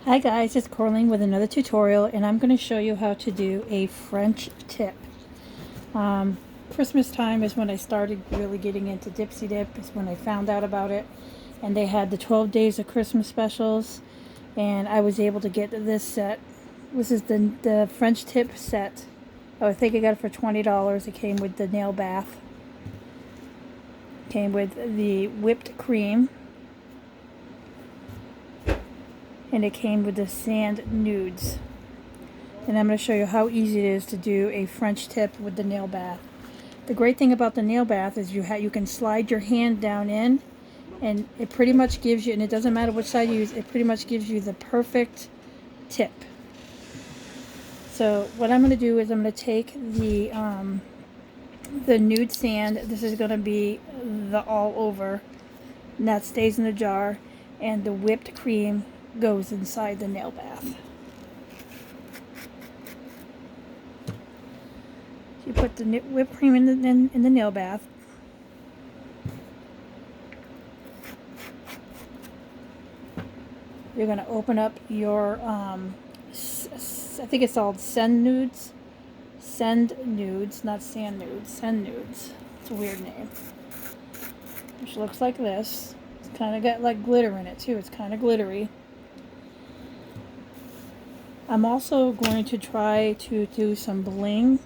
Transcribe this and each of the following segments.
Hi guys, it's Coraline with another tutorial, and I'm going to show you how to do a French tip. Christmas time is when I started really getting into Dipsy Dip. Is when I found out about it, and they had the 12 days of Christmas specials, and I was able to get this set. This is the French tip set. Oh, I think I got it for $20. It came with the nail bath. Came with the whipped cream. And it came with the sand nudes. And I'm going to show you how easy it is to do a French tip with the nail bath. The great thing about the nail bath is you can slide your hand down in, and it pretty much gives you, and it doesn't matter which side you use, it pretty much gives you the perfect tip. So what I'm going to do is I'm going to take the nude sand. This is going to be the all over, and that stays in the jar, and the whipped cream goes inside the nail bath. You put the whipped cream in the nail bath. You're going to open up your, I think it's called Send Nudes. Send Nudes, not Sand Nudes. Send Nudes. It's a weird name. Which looks like this. It's kind of got like glitter in it too. It's kind of glittery. I'm also going to try to do some bling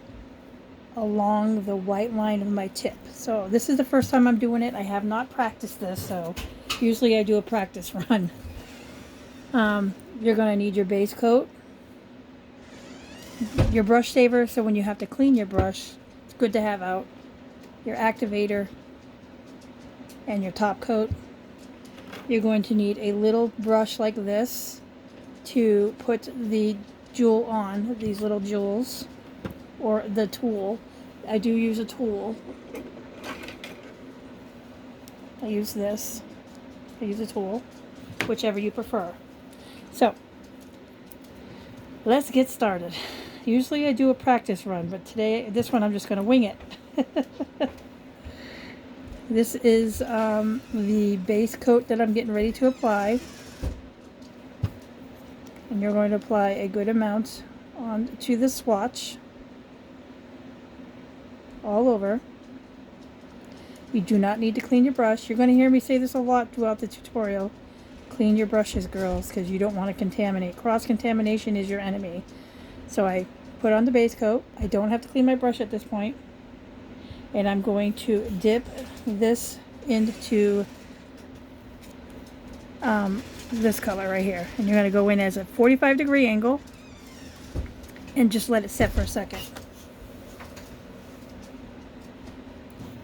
along the white line of my tip. So this is the first time I'm doing it. I have not practiced this, so usually I do a practice run. You're going to need your base coat, your brush saver, so when you have to clean your brush, it's good to have out, your activator, and your top coat. You're going to need a little brush like this to put the jewel on, these little jewels, or the tool. I do use a tool. I use this. I use a tool, whichever you prefer. So, let's get started. Usually I do a practice run, but today, this one I'm just going to wing it. This is the base coat that I'm getting ready to apply. And you're going to apply a good amount onto the swatch all over. You do not need to clean your brush. You're going to hear me say this a lot throughout the tutorial. Clean your brushes, girls, because you don't want to contaminate. Cross-contamination is your enemy. So I put on the base coat. I don't have to clean my brush at this point. And I'm going to dip this into this color right here, and you're going to go in as a 45-degree angle and just let it set for a second.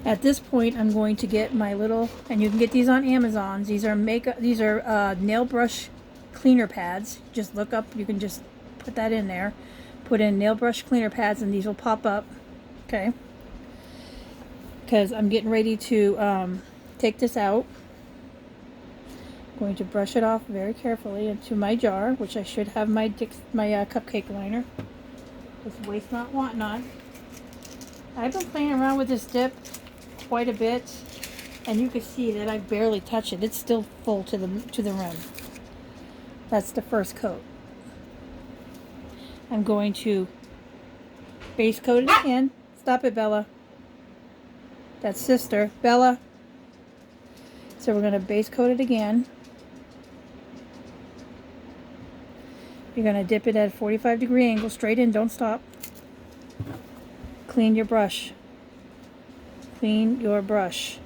At this point, I'm going to get my little, and you can get these on Amazon. These are nail brush cleaner pads. Just look up, you can just put that in there, put in nail brush cleaner pads, and these will pop up. Okay, because I'm getting ready to take this out. Going to brush it off very carefully into my jar, which I should have my cupcake liner with waste not, want not. I've been playing around with this dip quite a bit, and you can see that I barely touch it. It's still full to the rim. That's the first coat. I'm going to base coat it again. Stop it, Bella. That's sister, Bella. So we're going to base coat it again. You're going to dip it at a 45-degree angle, straight in, don't stop. Clean your brush. Clean your brush.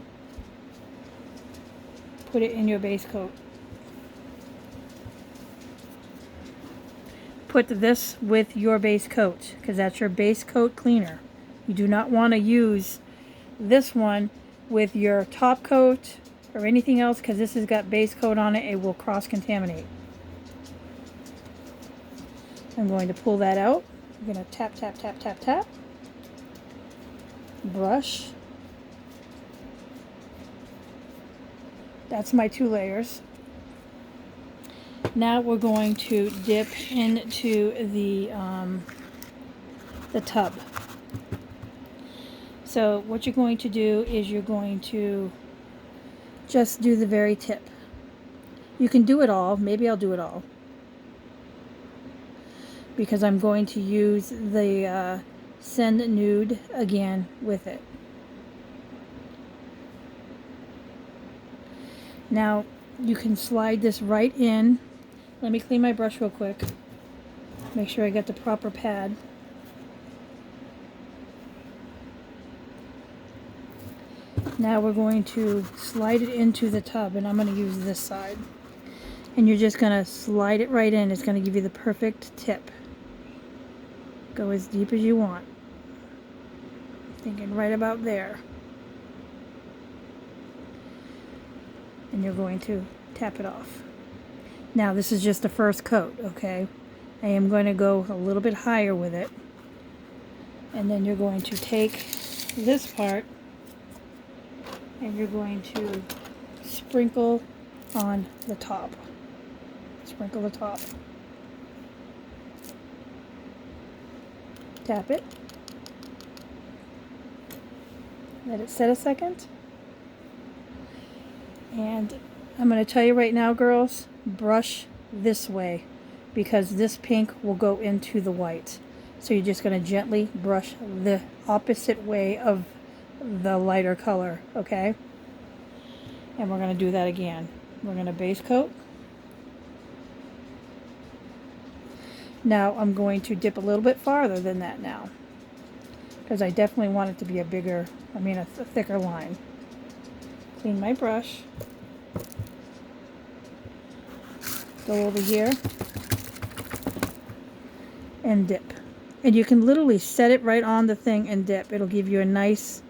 Put it in your base coat. Put this with your base coat, because that's your base coat cleaner. You do not want to use this one with your top coat or anything else, because this has got base coat on it. It will cross-contaminate. I'm going to pull that out. I'm going to tap, tap, tap, tap, tap. Brush. That's my 2 layers. Now we're going to dip into the tub. So what you're going to do is you're going to just do the very tip. You can do it all. Maybe I'll do it all. because I'm going to use the Send Nude again with it. Now you can slide this right in. Let me clean my brush real quick. Make sure I get the proper pad. Now we're going to slide it into the tub, and I'm going to use this side. And you're just going to slide it right in. It's going to give you the perfect tip. Go as deep as you want. Thinking right about there. And you're going to tap it off. Now this is just the first coat, okay? I am going to go a little bit higher with it. And then you're going to take this part and you're going to sprinkle on the top. Sprinkle the top. Tap it. Let it set a second. And I'm going to tell you right now, girls, brush this way because this pink will go into the white. So you're just going to gently brush the opposite way of the lighter color, okay? And we're going to do that again. We're going to base coat. Now I'm going to dip a little bit farther than that now because I definitely want it to be a thicker line. Clean my brush. Go over here and dip. And you can literally set it right on the thing and dip. It'll give you a nice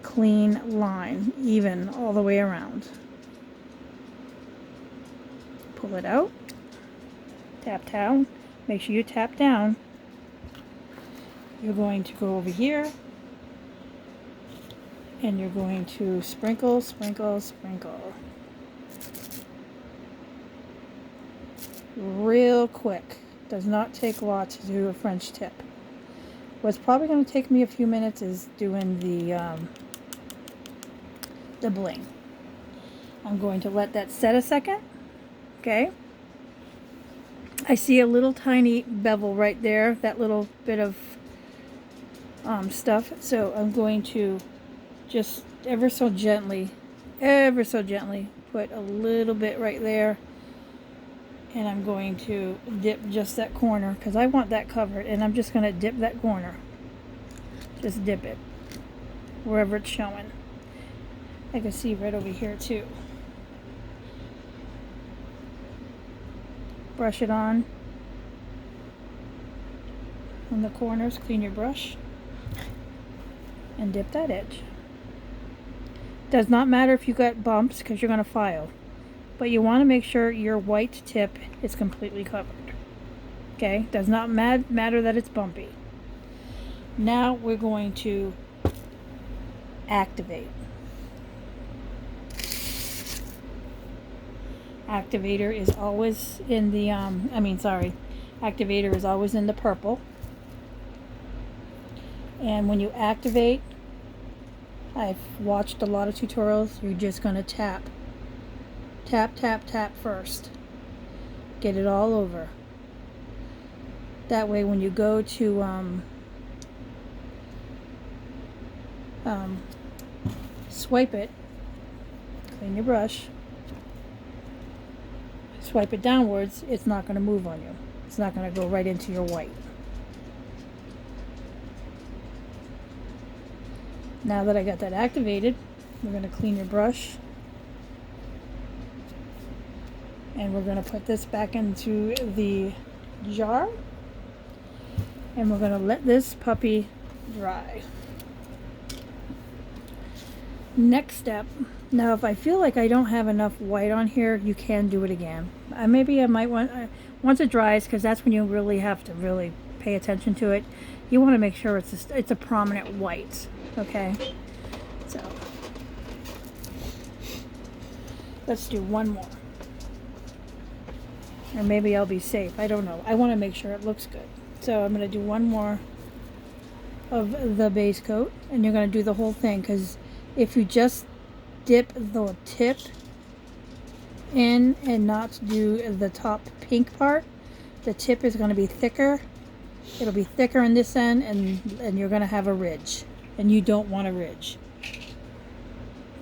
clean line, even all the way around. Pull it out. Tap down. Make sure you tap down. You're going to go over here and you're going to sprinkle, sprinkle, sprinkle. Real quick. Does not take a lot to do a French tip. What's probably going to take me a few minutes is doing the bling. I'm going to let that set a second. Okay. I see a little tiny bevel right there, that little bit of stuff. So I'm going to just ever so gently put a little bit right there. And I'm going to dip just that corner because I want that covered. And I'm just going to dip that corner. Just dip it wherever it's showing. I can see right over here too. Brush it on the corners. Clean your brush and dip that edge. Does not matter if you got bumps because you're going to file. But you want to make sure your white tip is completely covered. Okay? Does not matter that it's bumpy. Now we're going to activate. Activator is always in the, activator is always in the purple. And when you activate, I've watched a lot of tutorials, you're just going to tap. Tap, tap, tap first. Get it all over. That way when you go to swipe it, clean your brush, swipe it downwards, it's not going to move on you. It's not going to go right into your white. Now that I got that activated, we're going to clean your brush. And we're going to put this back into the jar. And we're going to let this puppy dry. Next step. Now if I feel like I don't have enough white on here, you can do it again. Maybe I might want, once it dries, because that's when you really have to really pay attention to it. You want to make sure it's a prominent white. Okay? So let's do one more. Or maybe I'll be safe. I don't know. I want to make sure it looks good. So I'm going to do one more of the base coat. And you're going to do the whole thing. Because if you just dip the tip in and not do the top pink part, the tip is going to be thicker. It'll be thicker in this end, and you're going to have a ridge, and you don't want a ridge.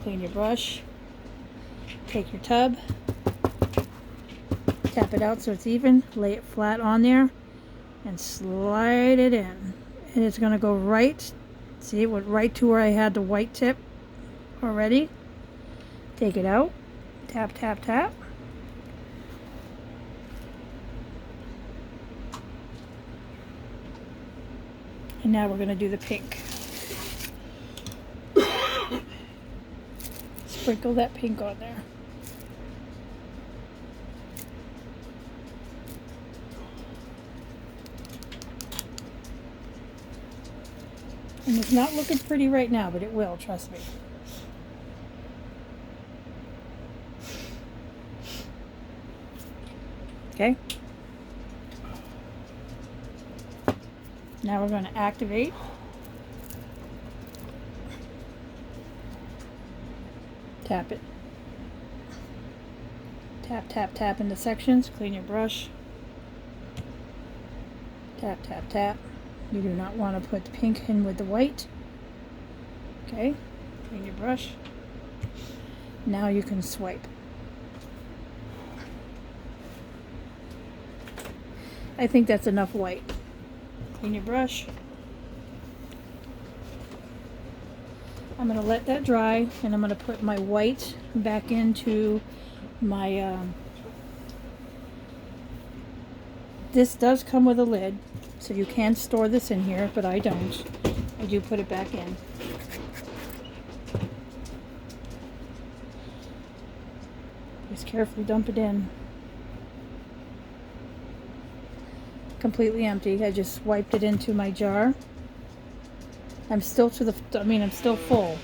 Clean your brush. Take your tub. Tap it out so it's even. Lay it flat on there, and slide it in. And it's going to go right. See, it went right to where I had the white tip already. Take it out. Tap, tap, tap. And now we're going to do the pink. Sprinkle that pink on there. And it's not looking pretty right now, but it will, trust me. Okay. Now we're going to activate. Tap it. Tap, tap, tap into sections. Clean your brush. Tap, tap, tap. You do not want to put the pink in with the white. Okay. Clean your brush. Now you can swipe. I think that's enough white. Clean your brush. I'm going to let that dry, and I'm going to put my white back into my, this does come with a lid, so you can store this in here, but I don't. I do put it back in. Just carefully dump it in. Completely empty. I just wiped it into my jar. I'm still I'm still full.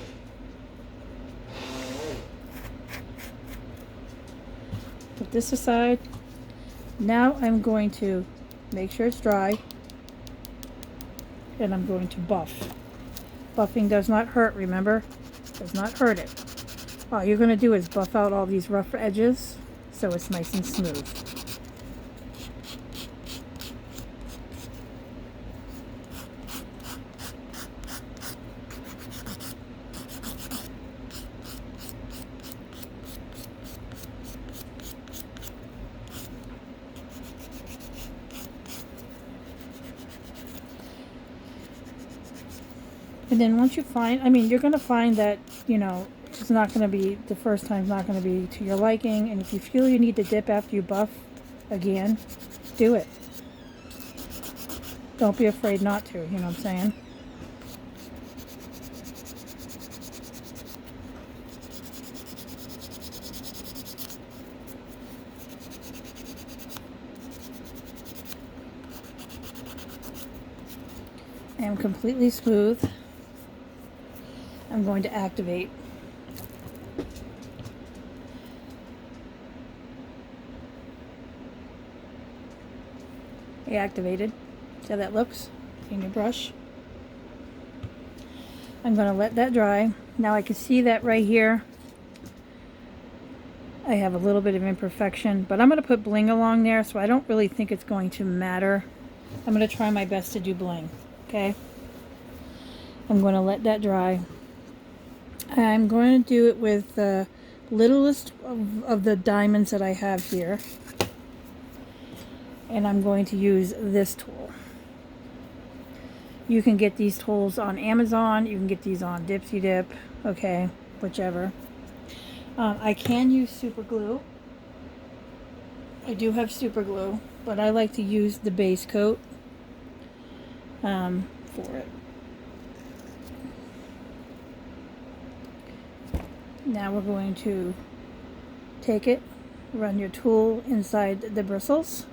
Put this aside. Now I'm going to make sure it's dry, and I'm going to buff. Buffing does not hurt, remember? Does not hurt it. All you're going to do is buff out all these rough edges so it's nice and smooth. And then once you find, you're going to find that, it's not going to be, the first time's not going to be to your liking. And if you feel you need to dip after you buff again, do it. Don't be afraid not to, you know what I'm saying? I am completely smooth. I'm going to activate. Activated. See how that looks? Clean your brush. I'm going to let that dry. Now I can see that right here I have a little bit of imperfection, but I'm going to put bling along there, so I don't really think it's going to matter. I'm going to try my best to do bling. Okay? I'm going to let that dry. I'm going to do it with the littlest of the diamonds that I have here. And I'm going to use this tool. You can get these tools on Amazon. You can get these on Dipsy Dip. Okay, whichever. I can use super glue. I do have super glue, but I like to use the base coat for it. Now we're going to take it, run your tool inside the bristles.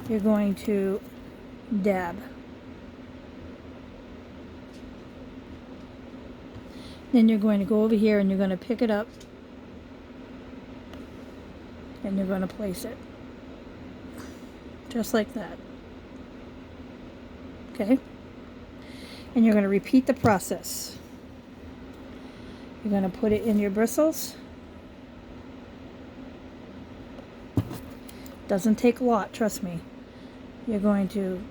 You're going to dab. Then you're going to go over here and you're going to pick it up and you're going to place it. Just like that. Okay? And you're going to repeat the process. You're going to put it in your bristles. Doesn't take a lot, trust me. You're going to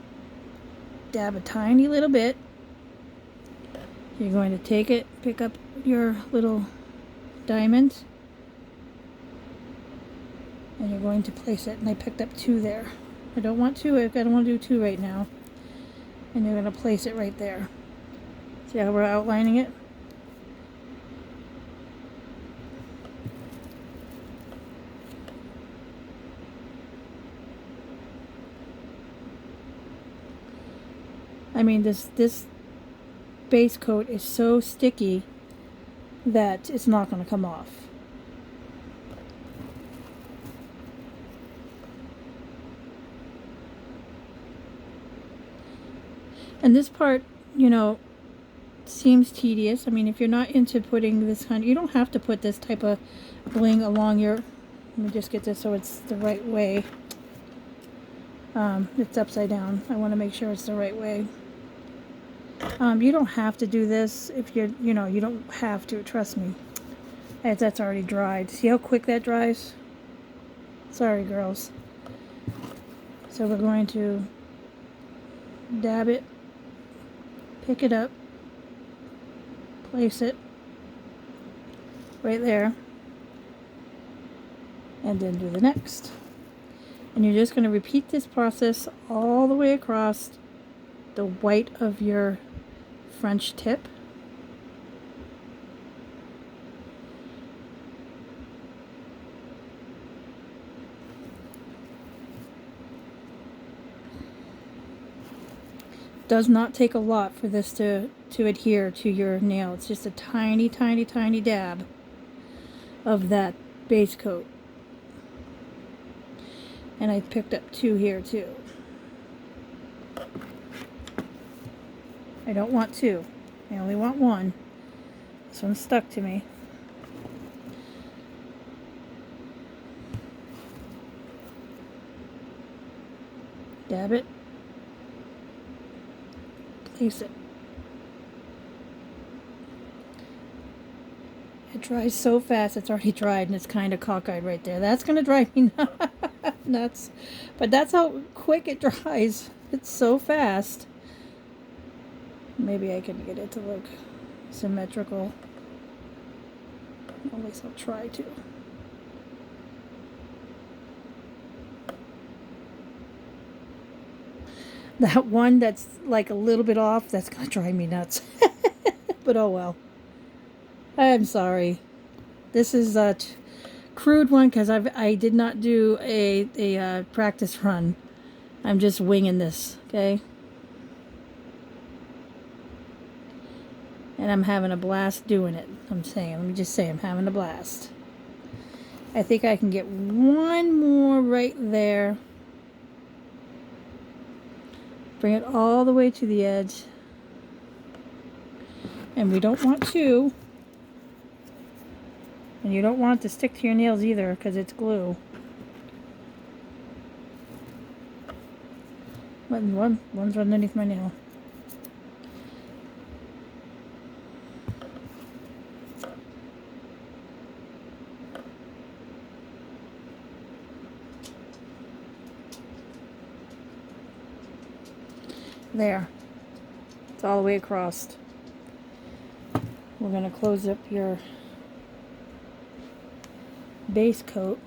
dab a tiny little bit. You're going to take it, pick up your little diamond, and you're going to place it. And I picked up 2 there. I don't want 2, I don't want to do 2 right now. And you're going to place it right there. See how we're outlining it? I mean, this base coat is so sticky that it's not going to come off. And this part, you know, seems tedious. I mean, if you're not into putting this kind, you don't have to put this type of bling along your, let me just get this so it's the right way. It's upside down. I want to make sure it's the right way. You don't have to do this if you're, you know, you don't have to, trust me. That's already dried. See how quick that dries? Sorry, girls. So we're going to dab it, pick it up, place it right there, and then do the next. And you're just going to repeat this process all the way across the white of your French tip. Does not take a lot for this to adhere to your nail. It's just a tiny, tiny, tiny dab of that base coat. And I picked up 2 here too. I don't want 2. I only want 1. This one's stuck to me. Dab it. Place it. It dries so fast, it's already dried and it's kind of cockeyed right there. That's going to drive me nuts. But that's how quick it dries. It's so fast. Maybe I can get it to look symmetrical. At least I'll try to. That one that's like a little bit off, that's going to drive me nuts. But oh well. I'm sorry. This is a crude one because I did not do a practice run. I'm just winging this, okay? And I'm having a blast doing it. Let me just say I'm having a blast. I think I can get 1 more right there. Bring it all the way to the edge. And we don't want 2. And you don't want it to stick to your nails either because it's glue. One's underneath my nail. There. It's all the way across. We're going to close up your base coat.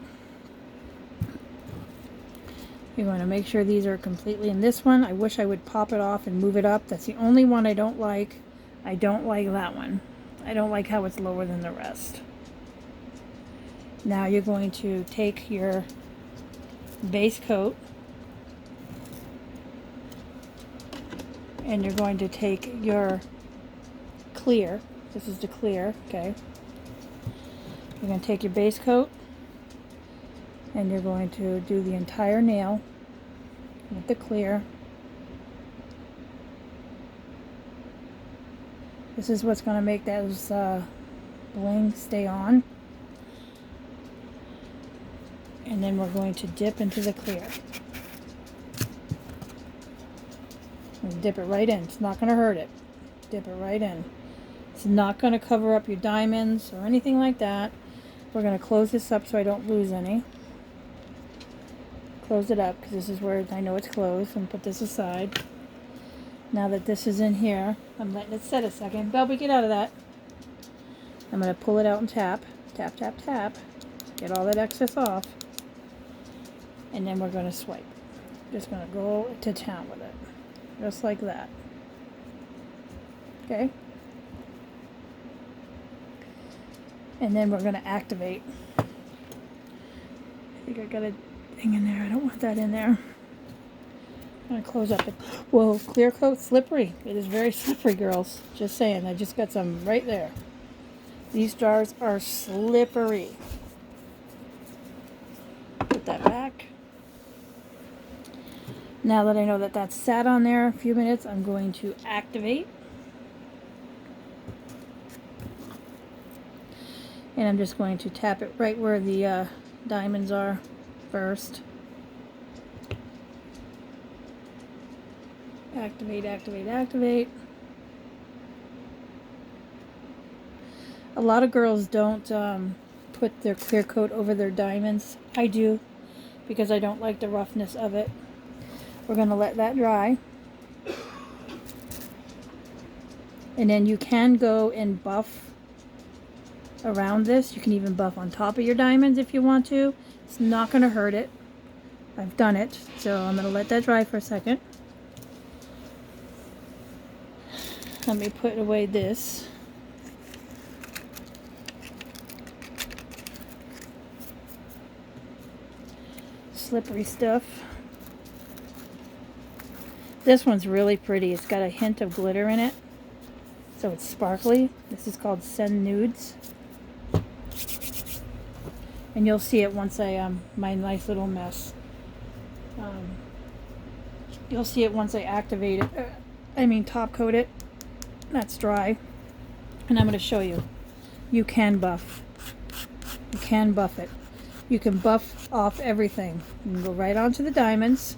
You're going to make sure these are completely in this one. I wish I would pop it off and move it up. That's the only one I don't like. I don't like that one. I don't like how it's lower than the rest. Now you're going to take your base coat and you're going to take your clear. This is the clear, okay? You're going to take your base coat and you're going to do the entire nail with the clear. This is what's going to make those bling stay on. And then we're going to dip into the clear. And dip it right in. It's not going to hurt it. Dip it right in. It's not going to cover up your diamonds or anything like that. We're going to close this up so I don't lose any. close it up because this is where I know it's closed, and put this aside. Now that this is in here, I'm letting it set a second. Bubby, get out of that. I'm going to pull it out and tap. Tap, tap, tap. Get all that excess off. And then we're going to swipe. Just going to go to town with it. Just like that. Okay? And then we're going to activate. I think I got a thing in there. I don't want that in there. I'm going to close up it. Whoa, clear coat slippery. It is very slippery, girls. Just saying. I just got some right there. These jars are slippery. Put that back. Now that I know that that's sat on there a few minutes, I'm going to activate. And I'm just going to tap it right where the diamonds are first. Activate, activate, activate. A lot of girls don't put their clear coat over their diamonds. I do, because I don't like the roughness of it. We're going to let that dry. And then you can go and buff around this. You can even buff on top of your diamonds if you want to. It's not going to hurt it. I've done it. So I'm going to let that dry for a second. Let me put away this. Slippery stuff. This one's really pretty. It's got a hint of glitter in it, so it's sparkly. This is called Send Nudes, and you'll see it once I my nice little mess. You'll see it once I activate it. Top coat it. That's dry, and I'm going to show you. You can buff. You can buff it. You can buff off everything. You can go right onto the diamonds.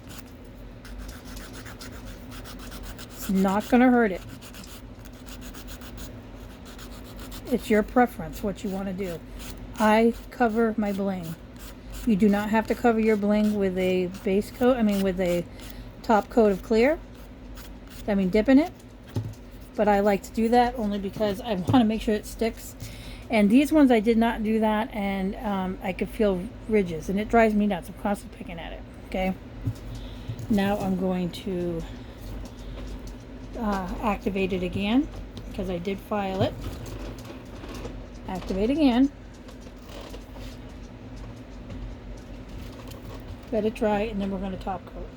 It's not going to hurt it. It's your preference what you want to do. I cover my bling. You do not have to cover your bling with a base coat. With a top coat of clear. Dip in it. But I like to do that only because I want to make sure it sticks. And these ones I did not do that, and I could feel ridges, and it drives me nuts. I'm constantly picking at it. Okay. Now I'm going to activate it again because I did file it. Activate again. Let it dry, and then we're going to top coat.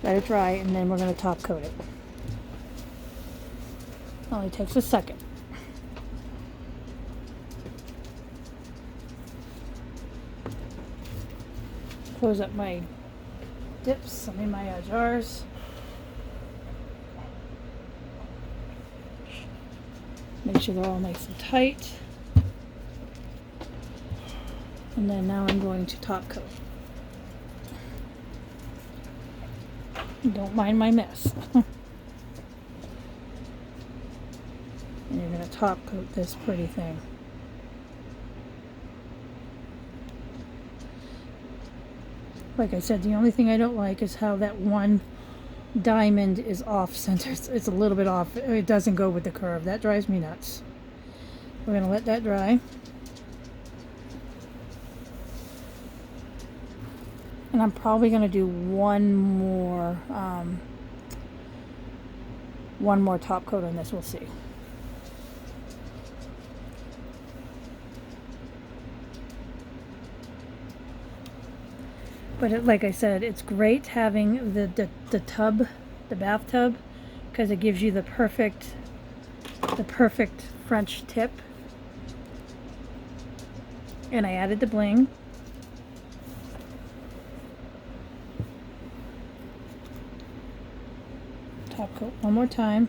Let it dry, and then we're going to top coat it. Only takes a second. Close up my dips, my jars. Make sure they're all nice and tight. And then now I'm going to top coat. Don't mind my mess. And you're going to top coat this pretty thing. Like I said, the only thing I don't like is how that one diamond is off center. It's a little bit off. It doesn't go with the curve. That drives me nuts. We're going to let that dry. And I'm probably going to do one more top coat on this. We'll see. But like I said, it's great having the tub, the bathtub, because it gives you the perfect French tip. And I added the bling. Top coat one more time.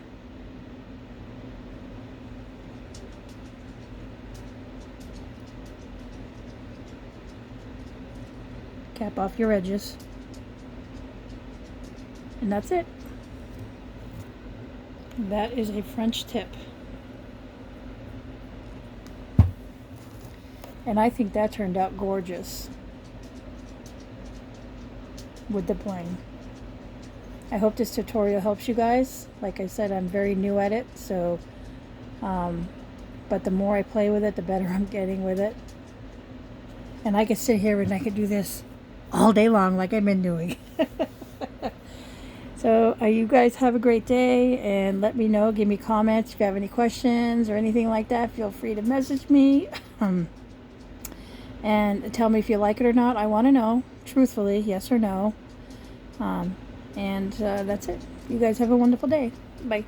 Cap off your edges. And that's it. That is a French tip. And I think that turned out gorgeous with the bling. I hope this tutorial helps you guys. Like I said, I'm very new at it, so but the more I play with it, the better I'm getting with it. And I could sit here and I could do this all day long like I've been doing. So you guys have a great day, and let me know, give me comments if you have any questions or anything like that. Feel free to message me and tell me if you like it or not. I want to know, truthfully, yes or no. And that's it. You guys have a wonderful day. Bye.